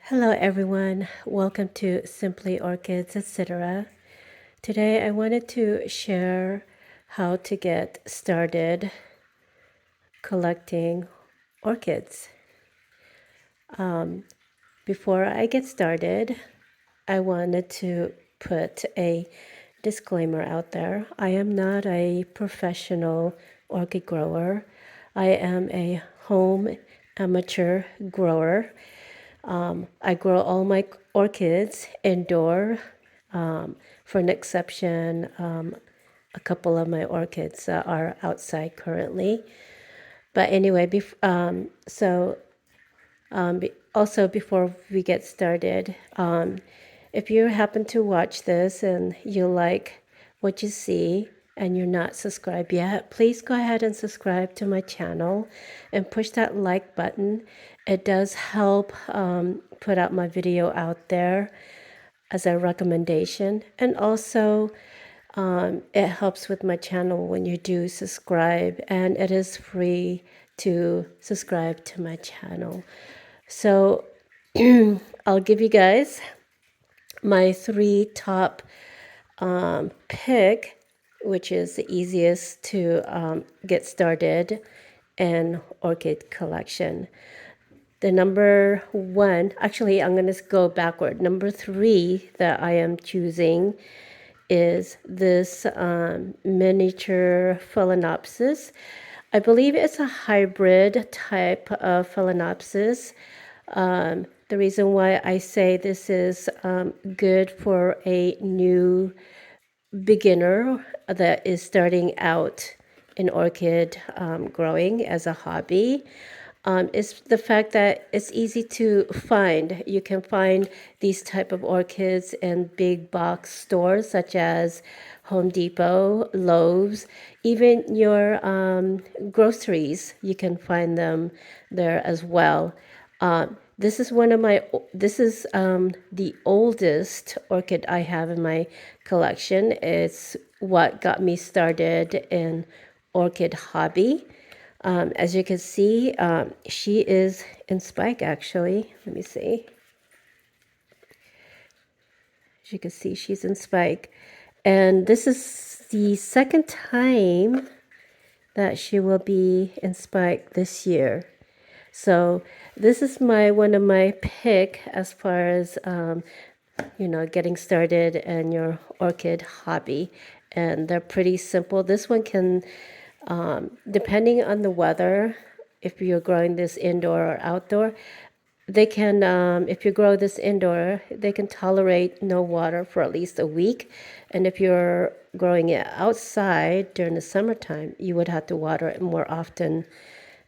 Hello everyone, welcome to Simply Orchids, etc. Today I wanted to share how to get started collecting orchids. Before I get started, I wanted to put a disclaimer out there. I am not a professional orchid grower. I am a home amateur grower. I grow all my orchids indoor. For an exception, a couple of my orchids are outside currently. But anyway, also before we get started, if you happen to watch this and you like what you see and you're not subscribed yet, please go ahead and subscribe to my channel and push that like button. It does help put out my video out there as a recommendation, and also it helps with my channel when you do subscribe, and it is free to subscribe to my channel. So I'll give you guys my three top pick, which is the easiest to get started in orchid collection. The number one, actually, I'm going to go backward. Number three that I am choosing is this miniature Phalaenopsis. I believe it's a hybrid type of Phalaenopsis. The reason why I say this is good for a new beginner that is starting out in orchid growing as a hobby is the fact that it's easy to find. You can find these type of orchids in big box stores such as Home Depot, Lowe's, even your groceries. You can find them there as well. This is the oldest orchid I have in my collection. It's what got me started in orchid hobby. As you can see, she is in spike actually. Let me see. As you can see, she's in spike. And this is the second time that she will be in spike this year. So this is one of my pick as far as getting started in your orchid hobby, and they're pretty simple. This one can, depending on the weather, if you're growing this indoor or outdoor, they can, if you grow this indoor, they can tolerate no water for at least a week. And if you're growing it outside during the summertime, you would have to water it more often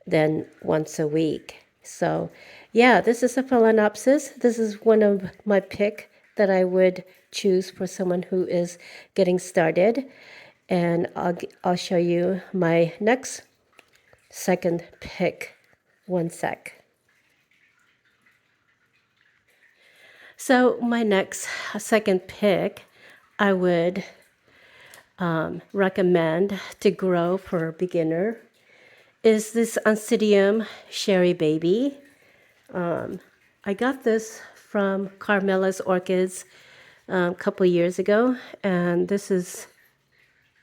than once a week. So yeah, this is a Phalaenopsis. This is one of my pick that I would choose for someone who is getting started. And I'll show you my next second pick. One sec. So my next second pick, I would recommend to grow for a beginner is this Oncidium Sherry Baby. I got this from Carmela's Orchids a couple years ago, and this is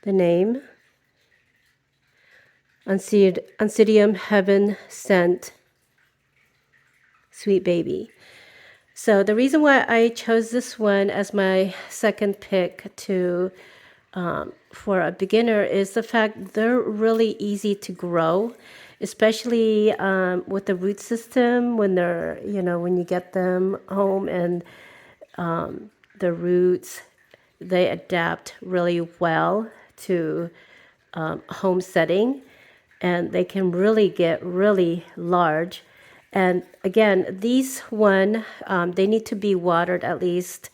the name. Oncidium Heaven Sent Sweet Baby. So the reason why I chose this one as my second pick for a beginner is the fact they're really easy to grow, especially with the root system when when you get them home, and the roots, they adapt really well to home setting, and they can really get really large. And again, these they need to be watered at least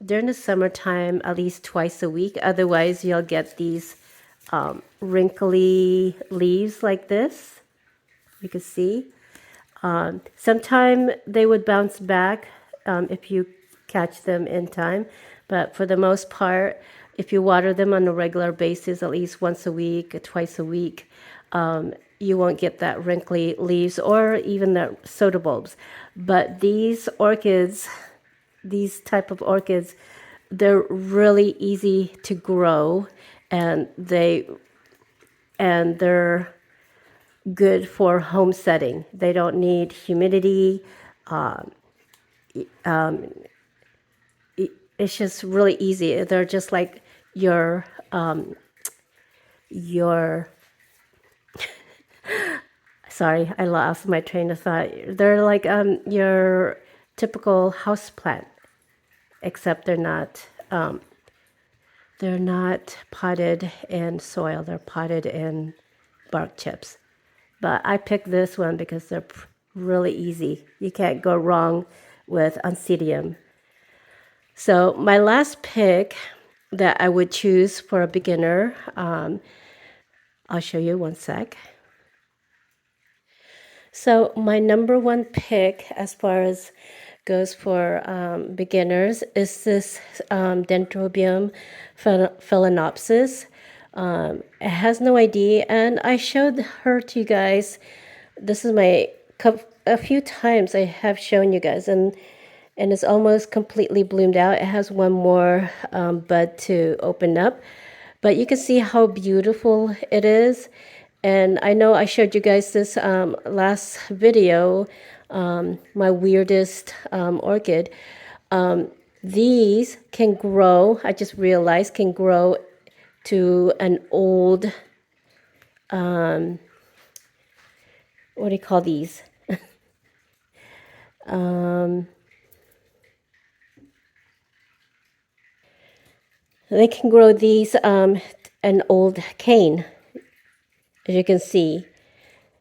during the summertime, at least twice a week. Otherwise, you'll get these wrinkly leaves like this. You can see. Sometime they would bounce back if you catch them in time. But for the most part, if you water them on a regular basis, at least once a week, twice a week, you won't get that wrinkly leaves or even the soda bulbs. But these orchids, these type of orchids, they're really easy to grow, and they're good for home setting. They don't need humidity. It's just really easy. They're just like your sorry, I lost my train of thought. They're like your typical house plant, except they're not potted in soil. They're potted in bark chips. But I picked this one because they're really easy. You can't go wrong with Oncidium. So my last pick that I would choose for a beginner, I'll show you one sec. So my number one pick as far as goes for beginners is this Dendrobium Phalaenopsis. It has no ID, and I showed her to you guys. This is a few times I have shown you guys, and it's almost completely bloomed out. It has one more bud to open up, but you can see how beautiful it is. And I know I showed you guys this last video, my weirdest orchid. These can grow, I just realized, can grow to an old, what do you call these? They can grow these an old cane, as you can see.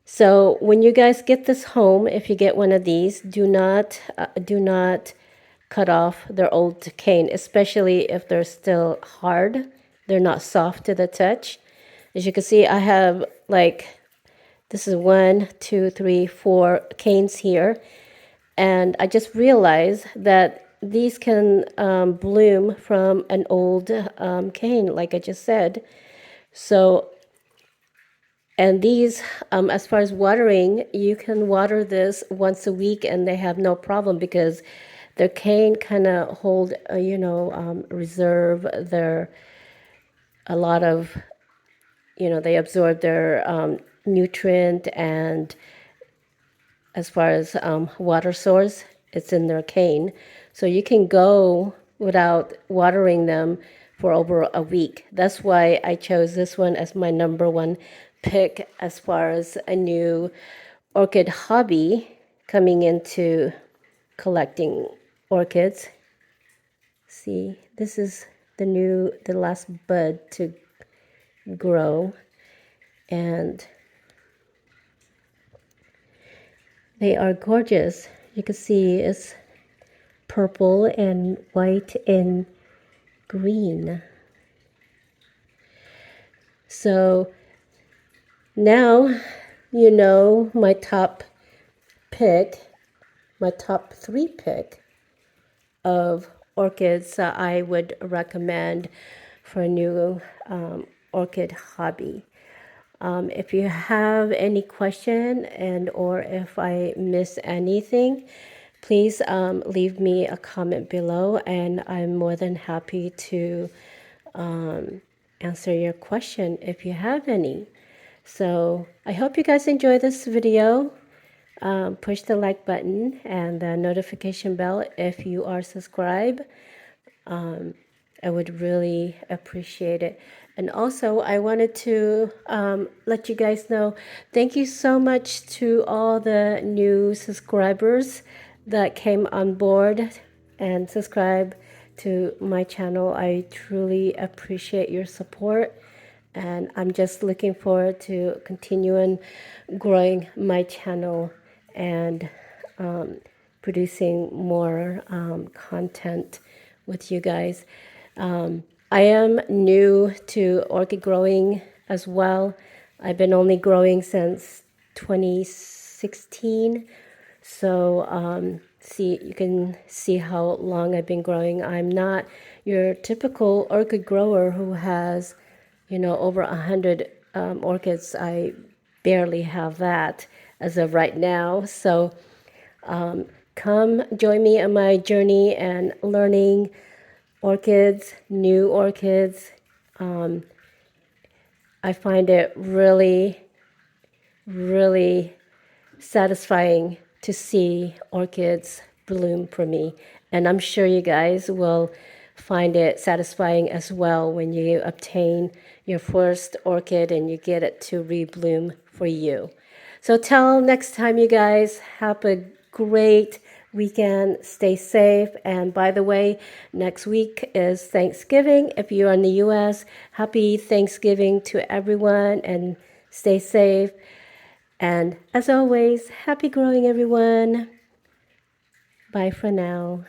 So when you guys get this home, if you get one of these, do not cut off their old cane, especially if they're still hard. They're not soft to the touch. As you can see, I have this is 1, 2, 3, 4 canes here. And I just realized that these can bloom from an old cane, like I just said. So, and these, as far as watering, you can water this once a week and they have no problem because their cane kind of hold, reserve their, a lot of, they absorb their nutrient, and as far as water source, it's in their cane. So you can go without watering them for over a week. That's why I chose this one as my number one pick as far as a new orchid hobby coming into collecting orchids. See, this is the last bud to grow, and they are gorgeous. You can see it's purple and white and green. So now you know my top three pick of orchids that I would recommend for a new orchid hobby. If you have any question or if I miss anything, please leave me a comment below, and I'm more than happy to answer your question if you have any. So I hope you guys enjoy this video. Push the like button and the notification bell if you are subscribed. I would really appreciate it. And also, I wanted to let you guys know, thank you so much to all the new subscribers that came on board and subscribe to my channel. I truly appreciate your support, and I'm just looking forward to continuing growing my channel and producing more content with you guys. I am new to orchid growing as well. I've been only growing since 2016. So you can see how long I've been growing. I'm not your typical orchid grower who has, over 100 orchids. I've barely have that as of right now. So come join me on my journey and learning orchids, new orchids. I find it really, really satisfying to see orchids bloom for me. And I'm sure you guys will find it satisfying as well when you obtain your first orchid and you get it to rebloom for you. So till next time, you guys, have a great weekend. Stay safe. And by the way, next week is Thanksgiving. If you're in the US, happy Thanksgiving to everyone and stay safe. And as always, happy growing, everyone. Bye for now.